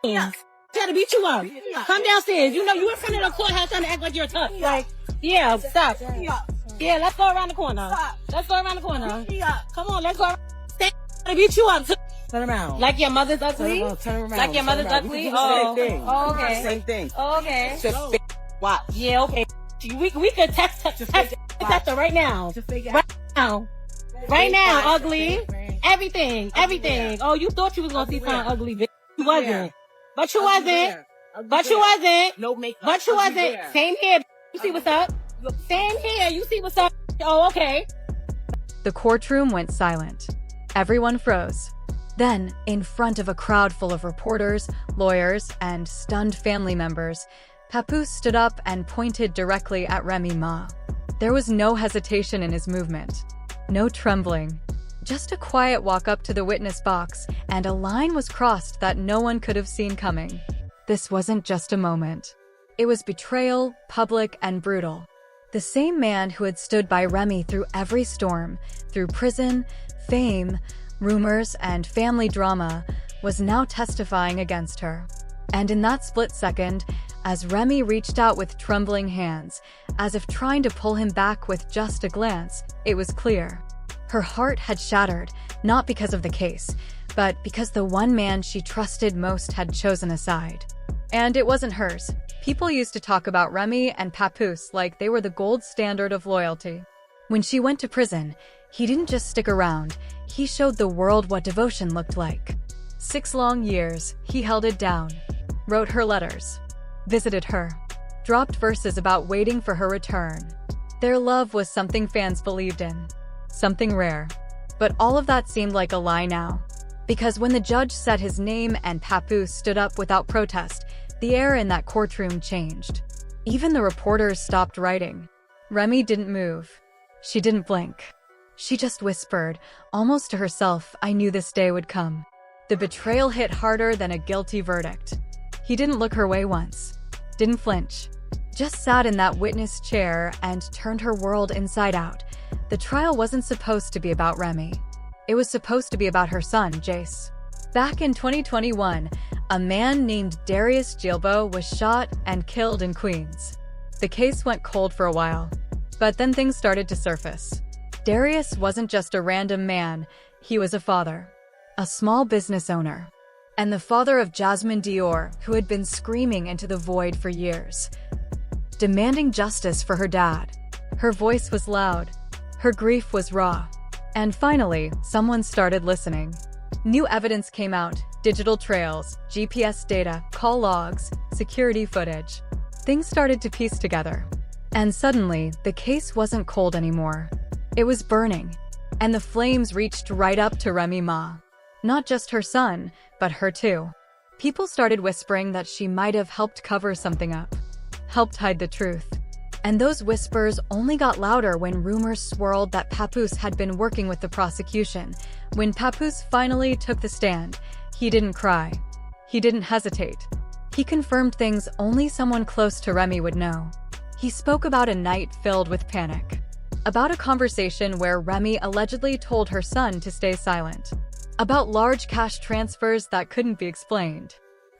Yeah. Try to beat you up. Come downstairs. You know you in front of the courthouse trying to act like you're tough. Like, yeah, stop. Yeah, let's go around the corner. Let's go around the corner. Come on, let's go. Stay to beat you up. Turn around. Like your mother's ugly? Turn around. Like your mother's ugly? Same thing. Oh, okay. Same thing. Oh, okay. Just watch. Yeah, okay. We could text her right now. Right now. Right now, ugly. Everything. Oh, you thought you was gonna see something ugly, bitch. You wasn't. But you wasn't. No makeup. But you wasn't. Same here. You see what's up? Same here. You see what's up? Oh, okay. The courtroom went silent. Everyone froze. Then, in front of a crowd full of reporters, lawyers, and stunned family members, Papoose stood up and pointed directly at Remy Ma. There was no hesitation in his movement. No trembling. Just a quiet walk up to the witness box, and a line was crossed that no one could have seen coming. This wasn't just a moment. It was betrayal, public and brutal. The same man who had stood by Remy through every storm, through prison, fame, rumors, and family drama, was now testifying against her. And in that split second, as Remy reached out with trembling hands, as if trying to pull him back with just a glance, it was clear. Her heart had shattered, not because of the case, but because the one man she trusted most had chosen a side. And it wasn't hers. People used to talk about Remy and Papoose like they were the gold standard of loyalty. When she went to prison, he didn't just stick around, he showed the world what devotion looked like. 6 long years, he held it down, wrote her letters, visited her, dropped verses about waiting for her return. Their love was something fans believed in. Something rare. But all of that seemed like a lie now. Because when the judge said his name and Papoose stood up without protest, the air in that courtroom changed. Even the reporters stopped writing. Remy didn't move. She didn't blink. She just whispered, almost to herself, "I knew this day would come." The betrayal hit harder than a guilty verdict. He didn't look her way once. Didn't flinch. Just sat in that witness chair and turned her world inside out. The trial wasn't supposed to be about Remy. It was supposed to be about her son, Jace. Back in 2021, a man named Darius Gilbo was shot and killed in Queens. The case went cold for a while, but then things started to surface. Darius wasn't just a random man, he was a father, a small business owner, and the father of Jasmine Dior, who had been screaming into the void for years, demanding justice for her dad. Her voice was loud. Her grief was raw. And finally, someone started listening. New evidence came out, digital trails, GPS data, call logs, security footage. Things started to piece together. And suddenly, the case wasn't cold anymore. It was burning. And the flames reached right up to Remy Ma. Not just her son, but her too. People started whispering that she might have helped cover something up, helped hide the truth. And those whispers only got louder when rumors swirled that Papoose had been working with the prosecution. When Papoose finally took the stand, he didn't cry. He didn't hesitate. He confirmed things only someone close to Remy would know. He spoke about a night filled with panic. About a conversation where Remy allegedly told her son to stay silent. About large cash transfers that couldn't be explained.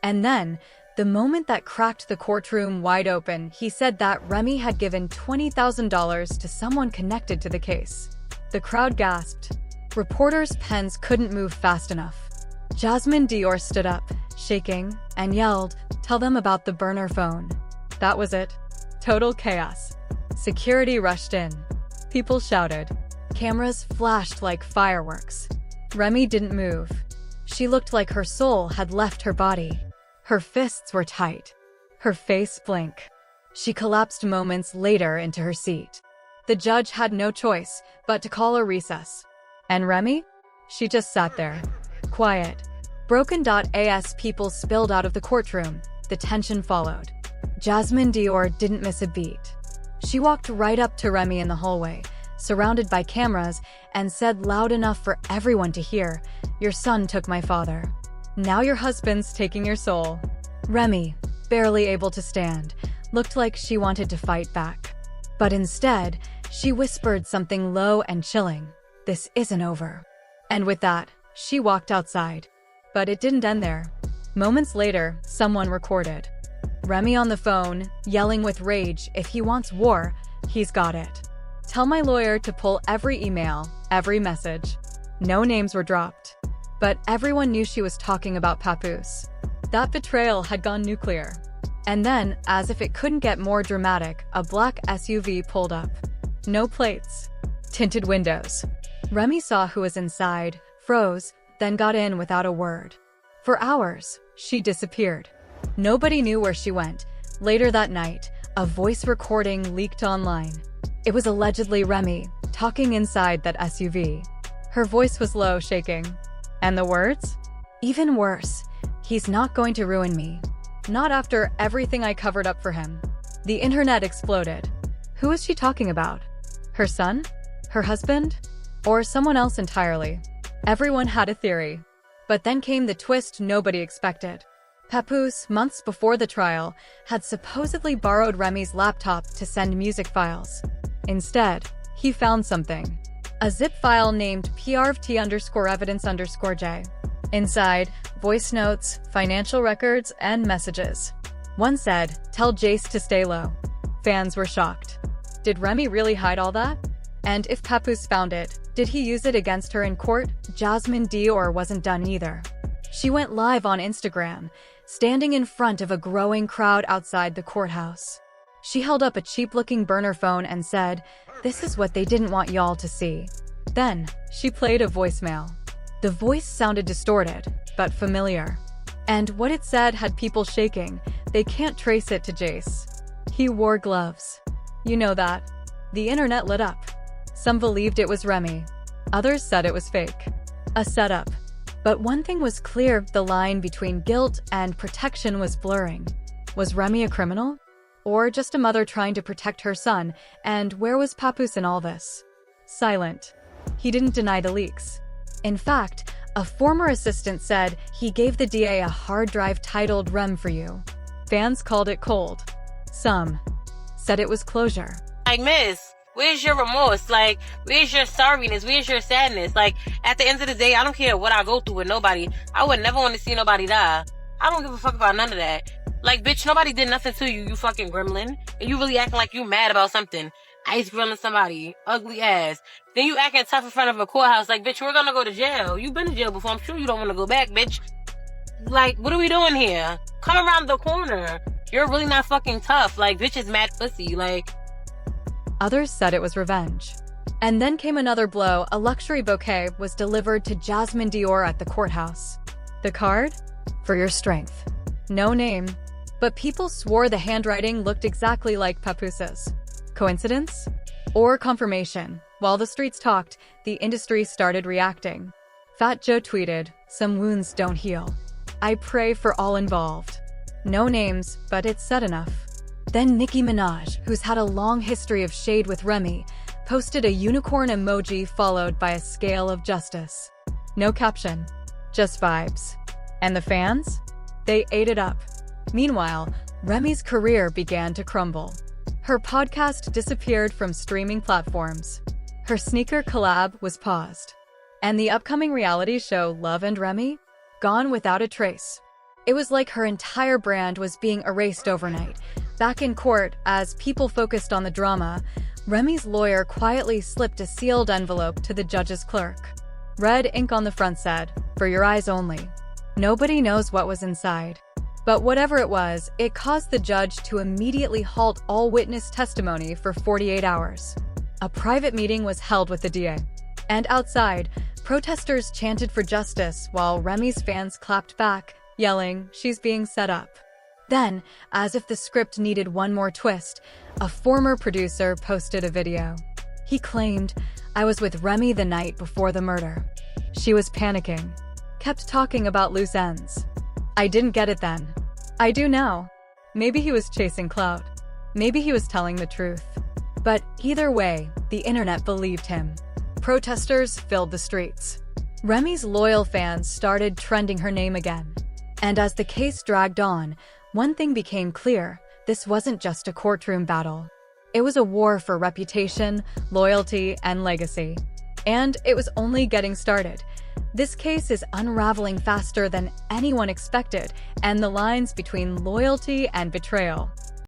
And then, the moment that cracked the courtroom wide open, he said that Remy had given $20,000 to someone connected to the case. The crowd gasped. Reporters' pens couldn't move fast enough. Jasmine Dior stood up, shaking, and yelled, "Tell them about the burner phone." That was it. Total chaos. Security rushed in. People shouted. Cameras flashed like fireworks. Remy didn't move. She looked like her soul had left her body. Her fists were tight. Her face blank. She collapsed moments later into her seat. The judge had no choice but to call a recess. And Remy? She just sat there, quiet. Broken.as people spilled out of the courtroom. The tension followed. Jasmine Dior didn't miss a beat. She walked right up to Remy in the hallway, surrounded by cameras, and said loud enough for everyone to hear, "Your son took my father. Now your husband's taking your soul." Remy, barely able to stand, looked like she wanted to fight back. But instead, she whispered something low and chilling. "This isn't over." And with that, she walked outside. But it didn't end there. Moments later, someone recorded Remy on the phone, yelling with rage, if he wants war, he's got it. Tell my lawyer to pull every email, every message. No names were dropped. But everyone knew she was talking about Papoose. That betrayal had gone nuclear. And then, as if it couldn't get more dramatic, a black SUV pulled up. No plates. Tinted windows. Remy saw who was inside, froze, then got in without a word. For hours, she disappeared. Nobody knew where she went. Later that night, a voice recording leaked online. It was allegedly Remy, talking inside that SUV. Her voice was low, shaking. And the words? Even worse. He's not going to ruin me. Not after everything I covered up for him. The internet exploded. Who was she talking about? Her son? Her husband? Or someone else entirely? Everyone had a theory. But then came the twist nobody expected. Papoose, months before the trial, had supposedly borrowed Remy's laptop to send music files. Instead, he found something. A zip file named PRVT_evidence_J. Inside, voice notes, financial records, and messages. One said, "Tell Jace to stay low." Fans were shocked. Did Remy really hide all that? And if Papoose found it, did he use it against her in court? Jasmine Dior wasn't done either. She went live on Instagram, standing in front of a growing crowd outside the courthouse. She held up a cheap-looking burner phone and said, "This is what they didn't want y'all to see." Then, she played a voicemail. The voice sounded distorted, but familiar. And what it said had people shaking. They can't trace it to Jace. He wore gloves. You know that. The internet lit up. Some believed it was Remy. Others said it was fake. A setup. But one thing was clear, the line between guilt and protection was blurring. Was Remy a criminal? Or just a mother trying to protect her son? And where was Papoose in all this? Silent. He didn't deny the leaks. In fact, a former assistant said he gave the DA a hard drive titled "Rem for You." Fans called it cold. Some said it was closure. Like, miss, where's your remorse? Like, where's your sorriness? Where's your sadness? Like, at the end of the day, I don't care what I go through with nobody. I would never want to see nobody die. I don't give a fuck about none of that. Like, bitch, nobody did nothing to you, you fucking gremlin. And you really acting like you mad about something. Ice grilling somebody. Ugly ass. Then you acting tough in front of a courthouse. Like, bitch, we're gonna go to jail. You've been to jail before. I'm sure you don't want to go back, bitch. Like, what are we doing here? Come around the corner. You're really not fucking tough. Like, bitch is mad pussy. Like... Others said it was revenge. And then came another blow. A luxury bouquet was delivered to Jasmine Dior at the courthouse. The card? For your strength. No name. But people swore the handwriting looked exactly like Papoose's. Coincidence? Or confirmation? While the streets talked, the industry started reacting. Fat Joe tweeted, "Some wounds don't heal. I pray for all involved." No names, but it's said enough. Then Nicki Minaj, who's had a long history of shade with Remy, posted a unicorn emoji followed by a scale of justice. No caption, just vibes. And the fans? They ate it up. Meanwhile, Remy's career began to crumble. Her podcast disappeared from streaming platforms. Her sneaker collab was paused. And the upcoming reality show Love and Remy? Gone without a trace. It was like her entire brand was being erased overnight. Back in court, as people focused on the drama, Remy's lawyer quietly slipped a sealed envelope to the judge's clerk. Red ink on the front said, "For your eyes only." Nobody knows what was inside. But whatever it was, it caused the judge to immediately halt all witness testimony for 48 hours. A private meeting was held with the DA. And outside, protesters chanted for justice while Remy's fans clapped back, yelling, "She's being set up." Then, as if the script needed one more twist, a former producer posted a video. He claimed, "I was with Remy the night before the murder. She was panicking. Kept talking about loose ends. I didn't get it then. I do now." Maybe he was chasing clout. Maybe he was telling the truth. But either way, the internet believed him. Protesters filled the streets. Remy's loyal fans started trending her name again. And as the case dragged on, one thing became clear: this wasn't just a courtroom battle. It was a war for reputation, loyalty, and legacy. And it was only getting started. This case is unraveling faster than anyone expected, and the lines between loyalty and betrayal